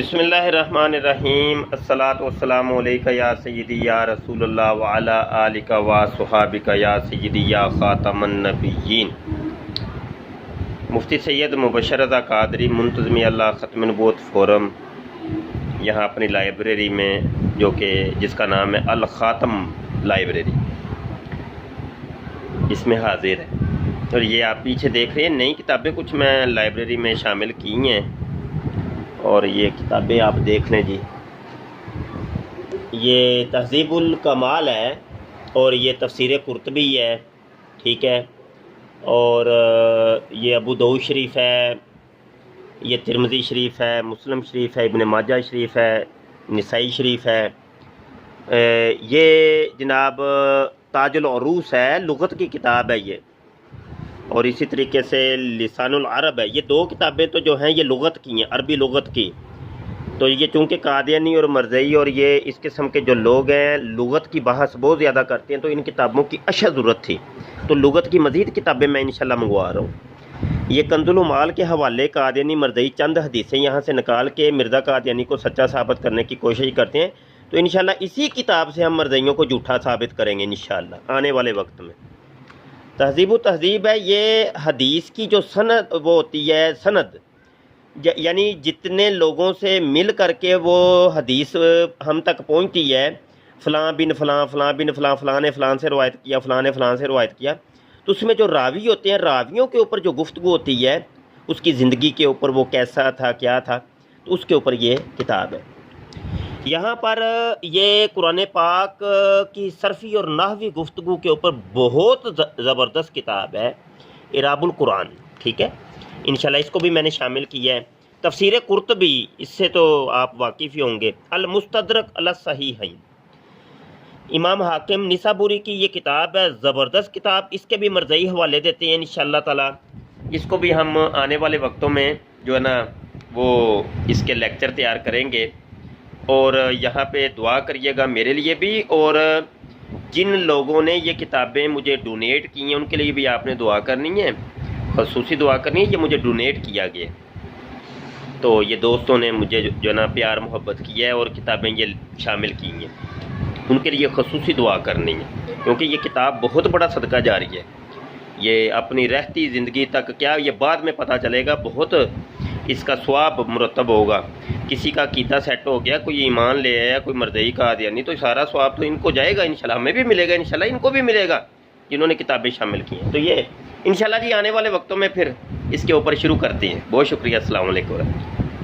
بسم اللہ الرحمن الرحیم۔ الصلاۃ والسلام علیک یا سیدی یا رسول اللہ وعلی آلک و صحابک یا سیدی یا خاتم النبیین۔ مفتی سید مبشر رضا قادری منتظمی اللہ ختم نبوت فورم یہاں اپنی لائبریری میں جو کہ جس کا نام ہے الخاتم لائبریری، اس میں حاضر ہے۔ اور یہ آپ پیچھے دیکھ رہے ہیں نئی کتابیں کچھ میں لائبریری میں شامل کی ہیں، اور یہ کتابیں آپ دیکھ لیں جی۔ یہ تہذیب الکمال ہے اور یہ تفسیر قرطبی ہے، ٹھیک ہے، اور یہ ابو داؤد شریف ہے، یہ ترمذی شریف ہے، مسلم شریف ہے، ابن ماجہ شریف ہے، نسائی شریف ہے۔ یہ جناب تاج العروس ہے، لغت کی کتاب ہے یہ، اور اسی طریقے سے لسان العرب ہے۔ یہ دو کتابیں تو جو ہیں یہ لغت کی ہیں، عربی لغت کی۔ تو یہ چونکہ قادیانی اور مرزئی اور یہ اس قسم کے جو لوگ ہیں لغت کی بحث بہت زیادہ کرتے ہیں، تو ان کتابوں کی اشد ضرورت تھی، تو لغت کی مزید کتابیں میں انشاءاللہ منگوا رہا ہوں۔ یہ کنز العمال کے حوالے قادیانی مرزئی چند حدیثیں یہاں سے نکال کے مرزا قادیانی کو سچا ثابت کرنے کی کوشش کرتے ہیں، تو انشاءاللہ اسی کتاب سے ہم مرزئیوں کو جھوٹا ثابت کریں گے انشاءاللہ آنے والے وقت میں۔ تہذیب و تہذیب ہے، یہ حدیث کی جو سند وہ ہوتی ہے، سند یعنی جتنے لوگوں سے مل کر کے وہ حدیث ہم تک پہنچتی ہے، فلاں بن فلاں، فلاں بن فلاں، فلاں نے فلاں سے روایت کیا، فلاں نے فلاں سے روایت کیا، تو اس میں جو راوی ہوتے ہیں، راویوں کے اوپر جو گفتگو ہوتی ہے، اس کی زندگی کے اوپر وہ کیسا تھا، کیا تھا، تو اس کے اوپر یہ کتاب ہے۔ یہاں پر یہ قرآن پاک کی صرفی اور نحوی گفتگو کے اوپر بہت زبردست کتاب ہے، اعراب القرآن، ٹھیک ہے، انشاءاللہ اس کو بھی میں نے شامل کیا ہے۔ تفسیر قرطبی، اس سے تو آپ واقف ہی ہوں گے، المستدرک علی الصحیحین، امام حاکم نسابوری کی یہ کتاب ہے، زبردست کتاب، اس کے بھی مرزئی حوالے دیتے ہیں انشاءاللہ تعالی۔ اس کو بھی ہم آنے والے وقتوں میں جو ہے نا وہ اس کے لیکچر تیار کریں گے، اور یہاں پہ دعا کریے گا میرے لیے بھی، اور جن لوگوں نے یہ کتابیں مجھے ڈونیٹ کی ہیں ان کے لیے بھی آپ نے دعا کرنی ہے، خصوصی دعا کرنی ہے۔ یہ مجھے ڈونیٹ کیا گیا، تو یہ دوستوں نے مجھے جو ہے نا پیار محبت کیا ہے اور کتابیں یہ شامل کی ہیں، ان کے لیے خصوصی دعا کرنی ہے، کیونکہ یہ کتاب بہت بڑا صدقہ جاری ہے۔ یہ اپنی رہتی زندگی تک کیا، یہ بعد میں پتہ چلے گا، بہت اس کا ثواب مرتب ہوگا۔ کسی کا عقیدہ سیٹ ہو گیا، کوئی ایمان لے آیا، کوئی مرزئی کا قادیانی، تو سارا ثواب تو ان کو جائے گا انشاءاللہ، ہمیں بھی ملے گا انشاءاللہ، ان کو بھی ملے گا جنہوں نے کتابیں شامل کی ہیں۔ تو یہ انشاءاللہ جی آنے والے وقتوں میں پھر اس کے اوپر شروع کرتے ہیں۔ بہت شکریہ، السلام علیکم ورحمۃ اللہ۔